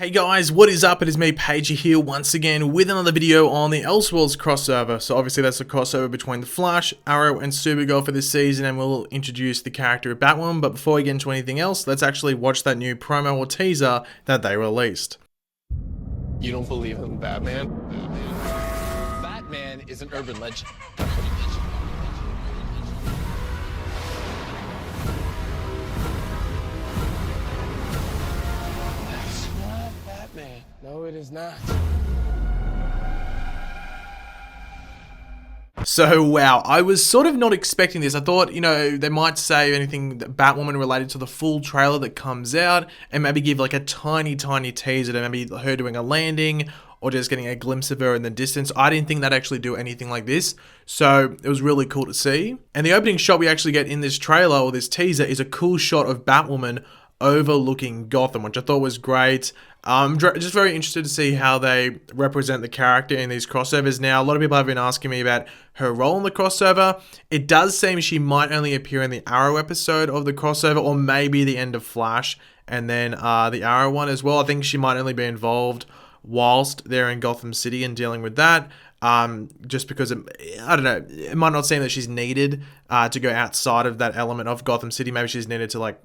Hey guys, what is up? It is me, Pagey, here once again with another video on the Elseworlds crossover. So obviously that's a crossover between The Flash, Arrow, and Supergirl for this season, and we'll introduce the character of Batwoman. But before we get into anything else, let's actually watch that new promo or teaser that they released. You don't believe in Batman? Batman is an urban legend. That's not Batman. No, it is not. So wow, I was sort of not expecting this. I thought, they might say anything Batwoman related to the full trailer that comes out and maybe give like a tiny teaser to maybe her doing a landing or just getting a glimpse of her in the distance. I didn't think they'd actually do anything like this, so it was really cool to see. And the opening shot we actually get in this trailer or this teaser is a cool shot of Batwoman overlooking Gotham, which I thought was great. I'm just very interested to see how they represent the character in these crossovers. Now, a lot of people have been asking me about her role in the crossover. It does seem she might only appear in the Arrow episode of the crossover, or maybe the end of Flash, and then the Arrow one as well. I think she might only be involved whilst they're in Gotham City and dealing with that. Just because I don't know, it might not seem that she's needed to go outside of that element of Gotham City. Maybe she's needed to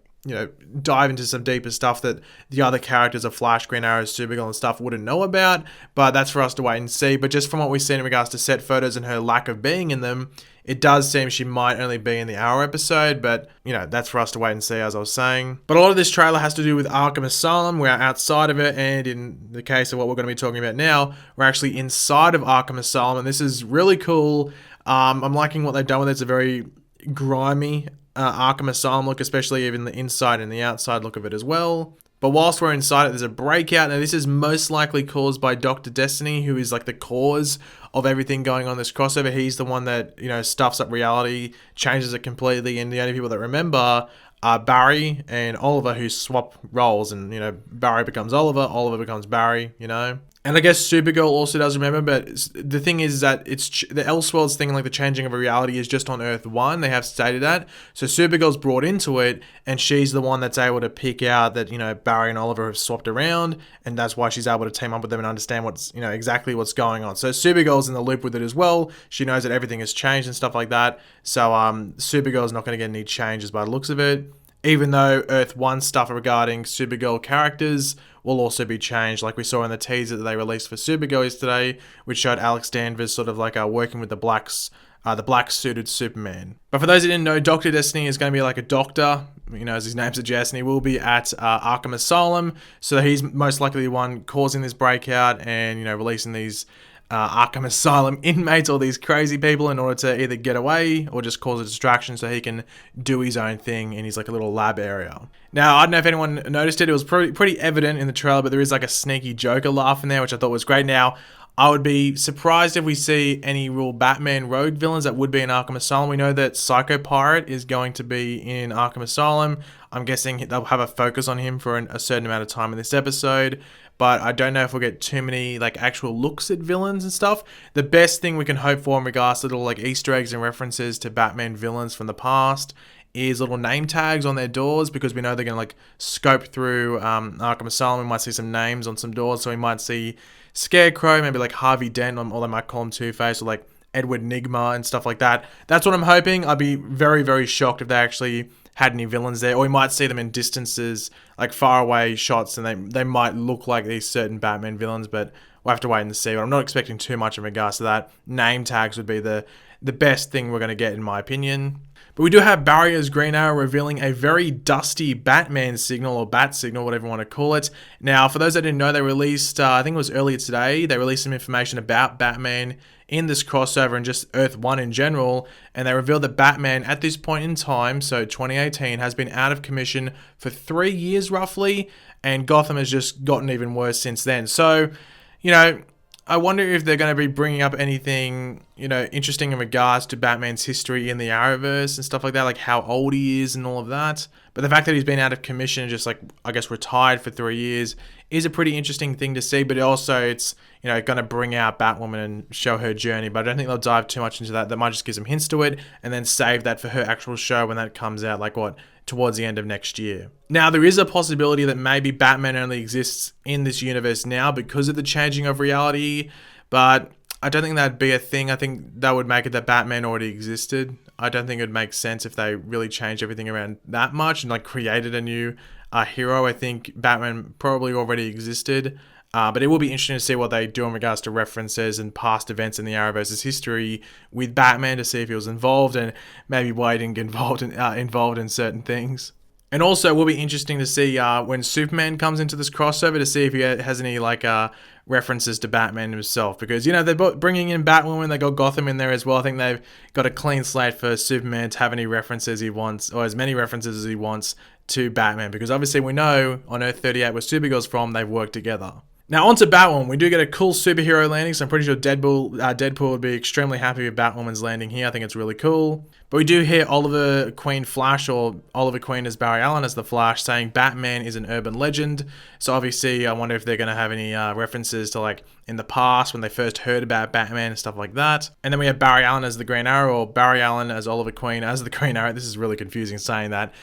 dive into some deeper stuff that the other characters of Flash, Green Arrow, Supergirl and stuff wouldn't know about, but that's for us to wait and see. But just from what we've seen in regards to set photos and her lack of being in them, it does seem she might only be in the Arrow episode, but that's for us to wait and see, as I was saying. But a lot of this trailer has to do with Arkham Asylum. We're outside of it, and in the case of what we're going to be talking about now, we're actually inside of Arkham Asylum, and this is really cool. I'm liking what they've done with it. It's a very grimy Arkham Asylum look, especially even the inside and the outside look of it as well. But whilst we're inside it, there's a breakout. Now, this is most likely caused by Dr. Destiny, who is like the cause of everything going on in this crossover. He's the one that, stuffs up reality, changes it completely, and the only people that remember are Barry and Oliver, who swap roles, and, Barry becomes Oliver, Oliver becomes Barry, And I guess Supergirl also does remember, but the thing is that it's the Elseworlds thing, like the changing of a reality, is just on Earth 1. They have stated that. So Supergirl's brought into it, and she's the one that's able to pick out that, Barry and Oliver have swapped around, and that's why she's able to team up with them and understand what's, exactly what's going on. So Supergirl's in the loop with it as well. She knows that everything has changed and stuff like that. So Supergirl's not going to get any changes by the looks of it. Even though Earth 1 stuff regarding Supergirl characters will also be changed, like we saw in the teaser that they released for Supergirl yesterday, which showed Alex Danvers sort of like working with the black-suited Superman. But for those who didn't know, Dr. Destiny is going to be like a doctor, as his name suggests, and he will be at Arkham Asylum. So he's most likely the one causing this breakout and, releasing these Arkham Asylum inmates, all these crazy people, in order to either get away or just cause a distraction so he can do his own thing in his like a little lab area. Now, I don't know if anyone noticed it. It was pretty evident in the trailer, but there is like a sneaky Joker laugh in there, which I thought was great. Now, I would be surprised if we see any real Batman rogue villains that would be in Arkham Asylum. We know that Psycho Pirate is going to be in Arkham Asylum. I'm guessing they'll have a focus on him for a certain amount of time in this episode. But I don't know if we'll get too many actual looks at villains and stuff. The best thing we can hope for in regards to little Easter eggs and references to Batman villains from the past is little name tags on their doors, because we know they're going to scope through Arkham Asylum. We might see some names on some doors, so we might see Scarecrow, maybe Harvey Dent, or they might call him Two-Face, or Edward Nygma and stuff like that. That's what I'm hoping. I'd be very, very shocked if they actually had any villains there, or we might see them in distances, far away shots, and they might look like these certain Batman villains, but we'll have to wait and see. But I'm not expecting too much in regards to that. Name tags would be the best thing we're going to get, in my opinion. But we do have Barry as Green Arrow revealing a very dusty Batman signal, or bat signal, whatever you want to call it. Now, for those that didn't know, they released, I think it was earlier today, they released some information about Batman in this crossover and just Earth 1 in general, and they revealed that Batman at this point in time, so 2018, has been out of commission for 3 years roughly, and Gotham has just gotten even worse since then. So, I wonder if they're going to be bringing up anything, interesting in regards to Batman's history in the Arrowverse and stuff like that, like how old he is and all of that. But the fact that he's been out of commission and just like, I guess, retired for 3 years is a pretty interesting thing to see. But it's going to bring out Batwoman and show her journey. But I don't think they'll dive too much into that. That might just give some hints to it and then save that for her actual show when that comes out, towards the end of next year. Now, there is a possibility that maybe Batman only exists in this universe now because of the changing of reality, but I don't think that'd be a thing. I think that would make it that Batman already existed. I don't think it would make sense if they really changed everything around that much and created a new hero. I think Batman probably already existed. But it will be interesting to see what they do in regards to references and past events in the Arrowverse's history with Batman to see if he was involved and maybe why he didn't get involved in certain things. And also, it will be interesting to see when Superman comes into this crossover to see if he has any references to Batman himself. Because, they're bringing in Batwoman, they got Gotham in there as well. I think they've got a clean slate for Superman to have any references he wants, or as many references as he wants to Batman. Because obviously we know on Earth 38 where Supergirl's from, they've worked together. Now, on to Batwoman. We do get a cool superhero landing, so I'm pretty sure Deadpool would be extremely happy with Batwoman's landing here. I think it's really cool. But we do hear Oliver Queen Flash, or Oliver Queen as Barry Allen as the Flash, saying Batman is an urban legend. So obviously, I wonder if they're going to have any references to in the past when they first heard about Batman and stuff like that. And then we have Barry Allen as the Green Arrow, or Barry Allen as Oliver Queen as the Green Arrow. This is really confusing saying that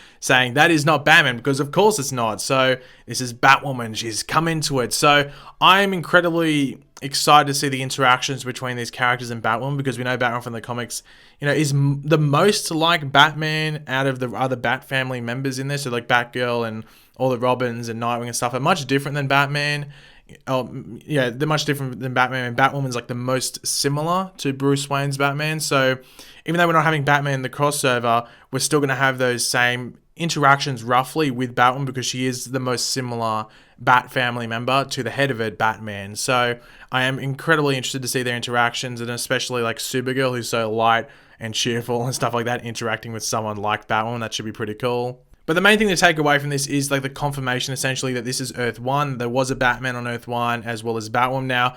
is not Batman, because of course it's not. So this is Batwoman. She's come into it. So I'm incredibly excited to see the interactions between these characters and Batwoman, because we know Batman from the comics, is the most like Batman out of the other Bat family members in this. So Batgirl and all the Robins and Nightwing and stuff are much different than Batman. They're much different than Batman, and Batwoman's the most similar to Bruce Wayne's Batman. So even though we're not having Batman in the crossover, we're still going to have those same interactions roughly with Batwoman, because she is the most similar Bat family member to the head of it, Batman. So I am incredibly interested to see their interactions, and especially Supergirl, who's so light and cheerful and stuff like that, interacting with someone like Batwoman. That should be pretty cool. But the main thing to take away from this is the confirmation essentially that this is Earth 1. There was a Batman on Earth 1 as well as Batwoman. Now,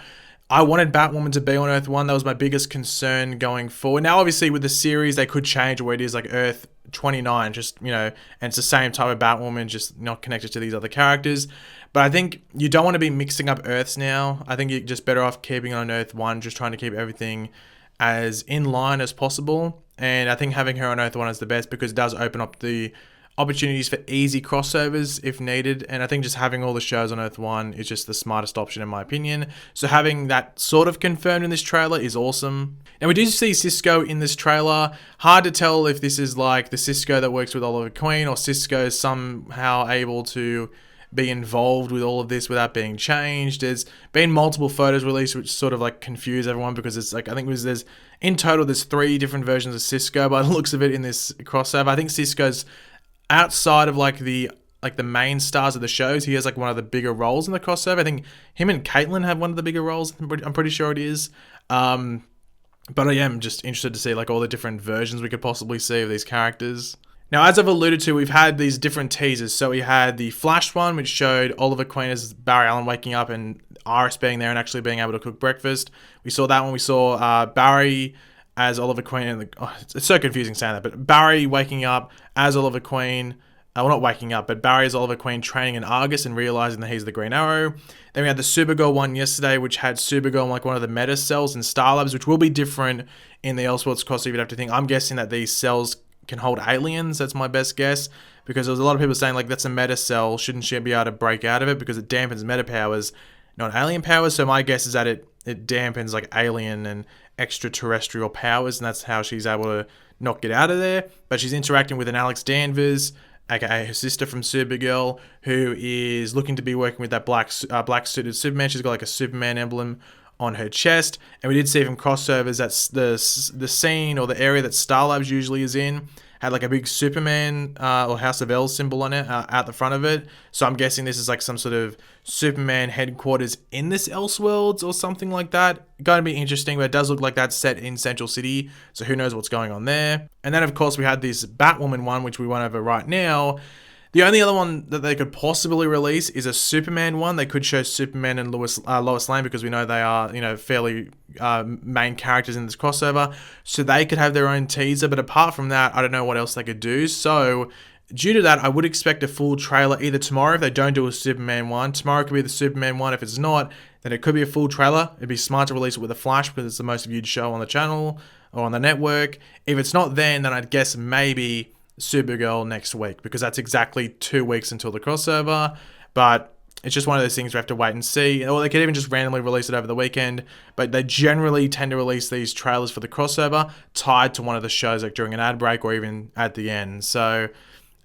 I wanted Batwoman to be on Earth 1. That was my biggest concern going forward. Now, obviously, with the series, they could change where it is Earth 29, and it's the same type of Batwoman, just not connected to these other characters. But I think you don't want to be mixing up Earths now. I think you're just better off keeping it on Earth 1, just trying to keep everything as in line as possible. And I think having her on Earth 1 is the best, because it does open up the opportunities for easy crossovers if needed. And I think just having all the shows on Earth 1 is just the smartest option in my opinion. So having that sort of confirmed in this trailer is awesome. And we do see Cisco in this trailer. Hard to tell if this is the Cisco that works with Oliver Queen, or Cisco is somehow able to be involved with all of this without being changed. There's been multiple photos released which sort of confuse everyone, because it's I think there's in total there's 3 different versions of Cisco by the looks of it in this crossover. I think Cisco's outside of the main stars of the shows, he has one of the bigger roles in the crossover. I think him and Caitlyn have one of the bigger roles. I'm pretty sure it is. But I am just interested to see all the different versions we could possibly see of these characters. Now, as I've alluded to, we've had these different teasers. So we had the Flash one, which showed Oliver Queen as Barry Allen waking up and Iris being there and actually being able to cook breakfast. We saw that one. We saw Barry as Oliver Queen. And it's so confusing saying that, but Barry waking up as Oliver Queen. Well, not waking up, but Barry as Oliver Queen training in Argus and realizing that he's the Green Arrow. Then we had the Supergirl one yesterday, which had Supergirl in one of the meta cells in Star Labs, which will be different in the Elseworlds crossover. You'd have to think. I'm guessing that these cells can hold aliens. That's my best guess, because there's a lot of people saying that's a meta cell. Shouldn't she be able to break out of it because it dampens meta powers, not alien powers? So my guess is that it dampens alien and extraterrestrial powers, and that's how she's able to not get out of there. But she's interacting with an Alex Danvers, aka her sister from Supergirl, who is looking to be working with that black suited Superman. She's got a Superman emblem on her chest, and we did see from crossovers that the scene or the area that Star Labs usually is in had a big Superman or House of L symbol on it out the front of it. So I'm guessing this is some sort of Superman headquarters in this Elseworlds or something like that. Going to be interesting, but it does look like that's set in Central City, so who knows what's going on there. And then of course we had this Batwoman one, which we went over right now. The only other one that they could possibly release is a Superman one. They could show Superman and Lois Lane, because we know they are, fairly main characters in this crossover. So they could have their own teaser. But apart from that, I don't know what else they could do. So due to that, I would expect a full trailer either tomorrow if they don't do a Superman 1. Tomorrow could be the Superman 1. If it's not, then it could be a full trailer. It'd be smart to release it with a Flash because it's the most viewed show on the channel or on the network. If it's not then I'd guess maybe Supergirl next week because that's exactly 2 weeks until the crossover. But it's just one of those things we have to wait and see. Or they could even just randomly release it over the weekend. But they generally tend to release these trailers for the crossover tied to one of the shows, like during an ad break or even at the end. So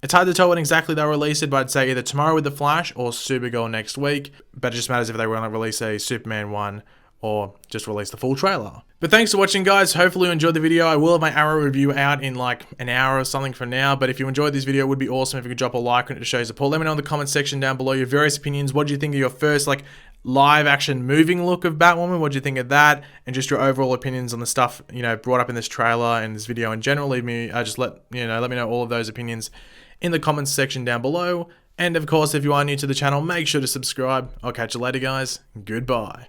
it's hard to tell when exactly they'll release it, but I'd say either tomorrow with The Flash or Supergirl next week. But it just matters if they want to release a Superman 1 or just release the full trailer. But thanks for watching, guys. Hopefully you enjoyed the video. I will have my Arrow review out in like an hour or something from now. But if you enjoyed this video, it would be awesome if you could drop a like on it to show your support. Let me know in the comment section down below your various opinions. What do you think of your first like live action moving look of Batwoman? What do you think of that? And just your overall opinions on the stuff, you know, brought up in this trailer and this video in general. Leave me, let me know all of those opinions in the comments section down below. And of course, if you are new to the channel, make sure to subscribe. I'll catch you later, guys. Goodbye.